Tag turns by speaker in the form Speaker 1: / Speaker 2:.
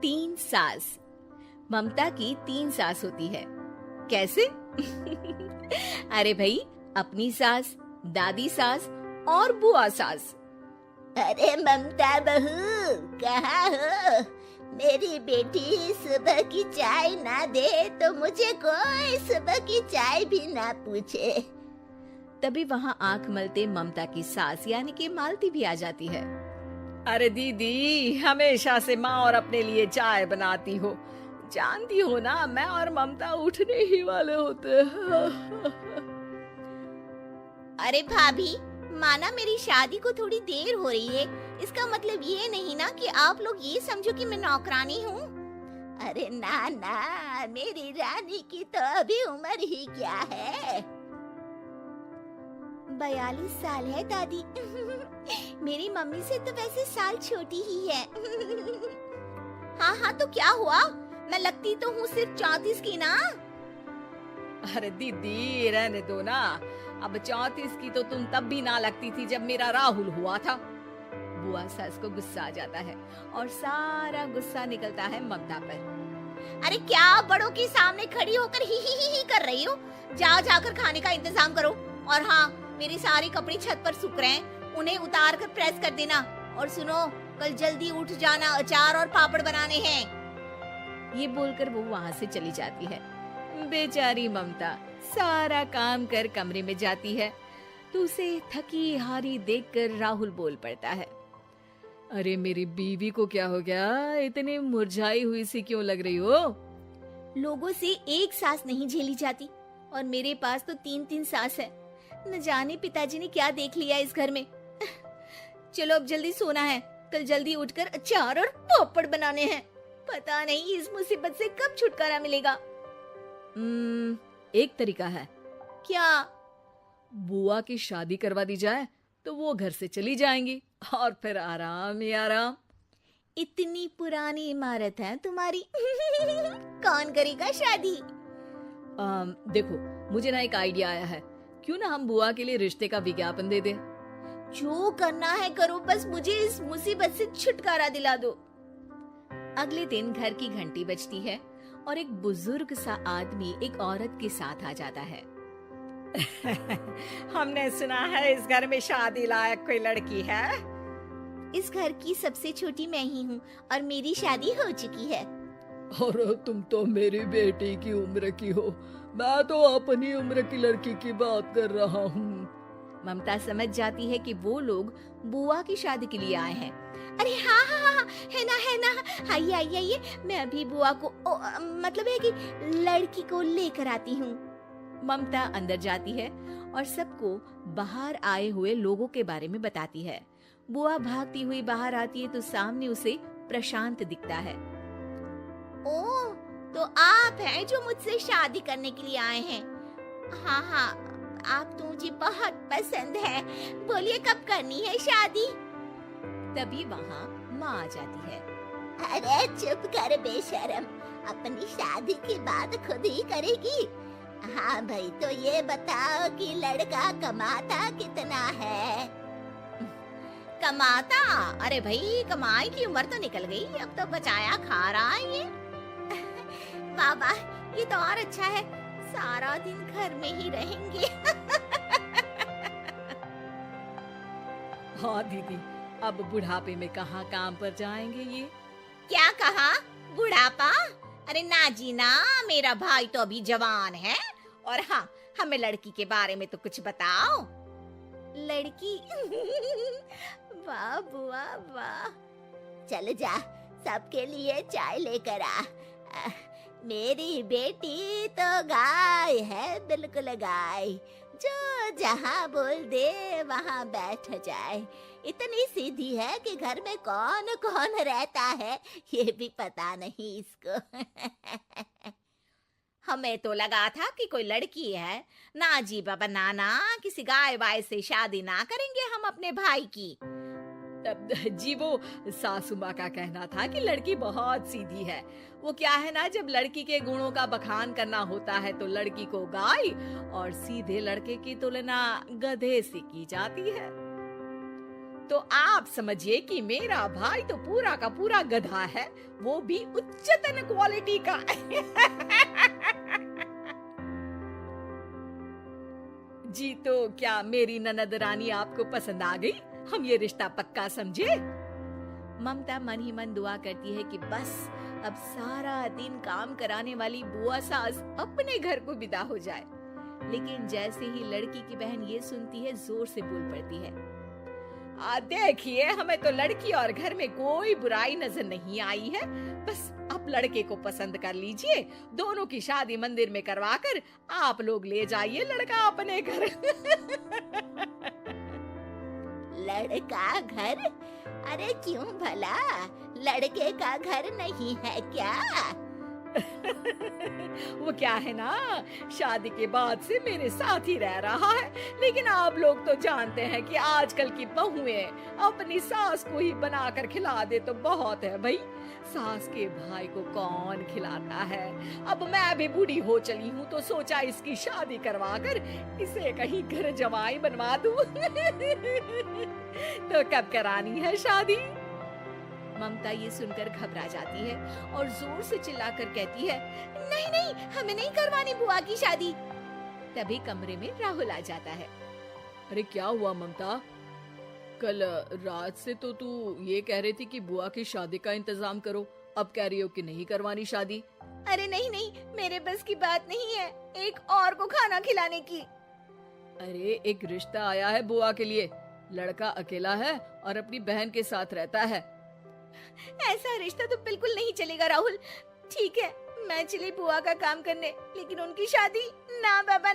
Speaker 1: तीन सास। ममता की तीन सास होती है। कैसे? अरे भाई, अपनी सास, दादी सास और बुआ सास।
Speaker 2: अरे ममता बहू, कहाँ हो? मेरी बेटी सुबह की चाय ना दे तो मुझे कोई सुबह की चाय भी ना पूछे।
Speaker 1: तभी वहां आंख मलते ममता की सास यानी कि मालती भी आ जाती है। अरे दीदी, हमेशा से माँ और अपने लिए चाय बनाती हो, जानती हो ना मैं और ममता उठने ही वाले होते हैं।
Speaker 2: अरे भाभी, माना मेरी शादी को थोड़ी देर हो रही है, इसका मतलब ये नहीं ना कि आप लोग ये समझो कि मैं नौकरानी हूँ। अरे ना ना, मेरी रानी की तो अभी उम्र ही क्या है। 42 साल है दादी। मेरी मम्मी से तो वैसे साल छोटी ही है। हाँ हाँ, तो क्या हुआ? मैं लगती तो हूँ सिर्फ 34 की ना।
Speaker 1: अरे दीदी, रहने दो ना। अब 34 की तो तुम तब भी ना लगती थी जब मेरा राहुल हुआ था। बुआ सास को गुस्सा आ जाता है और सारा गुस्सा निकलता है ममता पर।
Speaker 2: अरे क्या बड़ों के सामने खड़ी होकर ही कर रही हो? जाओ जाकर खाने का इंतजाम करो। और हाँ, मेरे सारे कपड़े छत पर सूख रहे हैं, उन्हें उतार कर प्रेस कर देना। और सुनो, कल जल्दी उठ जाना, अचार और पापड़ बनाने हैं। ये बोलकर वो वहाँ से चली जाती है। बेचारी ममता सारा काम कर कमरे में जाती है तो उसे थकी हारी देखकर राहुल बोल पड़ता है। अरे मेरी बीवी को क्या हो गया? इतनी मुरझाई हुई सी क्यों लग रही हो? लोगों से एक सास नहीं झेली जाती और मेरे पास तो 3-3 सास है। न जाने पिताजी ने क्या देख लिया इस घर में। चलो अब जल्दी सोना है, कल जल्दी उठकर अचार और पापड़ बनाने हैं। पता नहीं इस मुसीबत से कब छुटकारा मिलेगा।
Speaker 1: एक तरीका है।
Speaker 2: क्या?
Speaker 1: बुआ की शादी करवा दी जाए तो वो घर से चली जाएंगी और फिर आराम ही आराम।
Speaker 2: इतनी पुरानी इमारत है तुम्हारी। कौन करेगा शादी?
Speaker 1: देखो, मुझे ना एक आइडिया आया है। क्यों ना हम बुआ के लिए रिश्ते का विज्ञापन दे दें?
Speaker 2: जो करना है करो, बस मुझे इस मुसीबत से छुटकारा दिला दो।
Speaker 1: अगले दिन घर की घंटी बजती है और एक बुजुर्ग सा आदमी एक औरत के साथ आ जाता है। हमने सुना है इस घर में शादी लायक कोई लड़की है।
Speaker 2: इस घर की सबसे छोटी मैं ही हूँ और मेरी शादी हो चुकी है।
Speaker 1: और तुम तो मेरी बेटी की उम्र की हो, मैं तो अपनी उम्र की लड़की की बात कर रहा हूँ। ममता समझ जाती है कि वो लोग बुआ की शादी के लिए आए हैं।
Speaker 2: अरे हाँ हाँ हाँ, है ना, आइए आइए आइए, मैं अभी बुआ को मतलब है कि लड़की को लेकर आती हूँ।
Speaker 1: ममता अंदर जाती है और सबको बाहर आए हुए लोगों के बारे में बताती है। बुआ भागती हुई बाहर आती है तो सामने उसे प्रशांत दिखता है।
Speaker 2: ओह, तो आप हैं जो मुझसे शादी करने के लिए आए हैं? हाँ हाँ, आप तो मुझे बहुत पसंद है। बोलिए कब करनी है शादी?
Speaker 1: तभी वहाँ माँ आ जाती है।
Speaker 2: अरे चुप कर बेशरम, अपनी शादी की बात खुद ही करेगी। हाँ भाई, तो ये बताओ कि लड़का कमाता कितना है? कमाता? अरे भाई, कमाई की उम्र तो निकल गई, अब तो बचाया खा रहा है ये। बाबा, ये तो और अच्छा है, सारा दिन घर में ही रहेंगे।
Speaker 1: हाँ दीदी, अब बुढ़ापे में कहाँ काम पर जाएंगे ये?
Speaker 2: क्या कहा? बुढ़ापा? अरे ना जी ना, मेरा भाई तो अभी जवान है। और हाँ, हमें लड़की के बारे में तो कुछ बताओ। लड़की? वाह बुआ वाह। चल जा, सबके लिए चाय लेकर आ। मेरी बेटी तो गाय है, बिल्कुल गाय, जो जहाँ बोल दे वहाँ बैठ जाए। इतनी सीधी है कि घर में कौन कौन रहता है ये भी पता नहीं इसको। हमें तो लगा था कि कोई लड़की है। ना जी बाबा, नाना, किसी गाय वाय से शादी ना करेंगे हम अपने भाई की।
Speaker 1: जी वो सासू माँ का कहना था कि लड़की बहुत सीधी है। वो क्या है ना, जब लड़की के गुणों का बखान करना होता है तो लड़की को गाय और सीधे लड़के की तुलना गधे से की जाती है। तो आप समझिए कि मेरा भाई तो पूरा का पूरा गधा है, वो भी उच्चतन क्वालिटी का। जी तो क्या मेरी ननद रानी आपको पसंद आ गई? हम ये रिश्ता पक्का समझे? ममता मन ही मन दुआ करती है कि बस अब सारा दिन काम कराने वाली बुआ सास अपने घर को विदा हो जाए। लेकिन जैसे ही लड़की की बहन ये सुनती है, जोर से बोल पड़ती है, देखिए, हमें तो लड़की और घर में कोई बुराई नजर नहीं आई है। बस आप लड़के को पसंद कर लीजिए, दोनों की शादी मंदिर में करवाकर आप लोग ले जाइए लड़का अपने घर।
Speaker 2: लड़का घर? अरे क्यों भला, लड़के का घर नहीं है क्या?
Speaker 1: वो क्या है ना, शादी के बाद से मेरे साथ ही रह रहा है, लेकिन आप लोग तो जानते हैं कि आजकल की बहुएं अपनी सास को ही बनाकर खिला दे तो बहुत है भाई। सास के भाई को कौन खिलाता है। अब मैं भी बूढ़ी हो चली हूँ तो सोचा इसकी शादी करवाकर इसे कहीं घर जमाई बनवा दूं। तो कब करानी है शादी? ममता ये सुनकर घबरा जाती है और जोर से चिल्लाकर कहती है,
Speaker 2: नहीं नहीं, हमें नहीं करवानी बुआ की शादी।
Speaker 1: तभी कमरे में राहुल आ जाता है। अरे क्या हुआ ममता? कल रात से तो तू ये कह रही थी कि बुआ की शादी का इंतजाम करो, अब कह रही हो कि नहीं करवानी शादी।
Speaker 2: अरे नहीं नहीं, मेरे बस की बात नहीं है एक और को खाना खिलाने की।
Speaker 1: अरे एक रिश्ता आया है बुआ के लिए, लड़का अकेला है और अपनी बहन के साथ रहता है।
Speaker 2: ऐसा रिश्ता तो बिल्कुल नहीं चलेगा राहुल। ठीक है, मैं चली बुआ का काम करने, लेकिन उनकी शादी ना बाबा।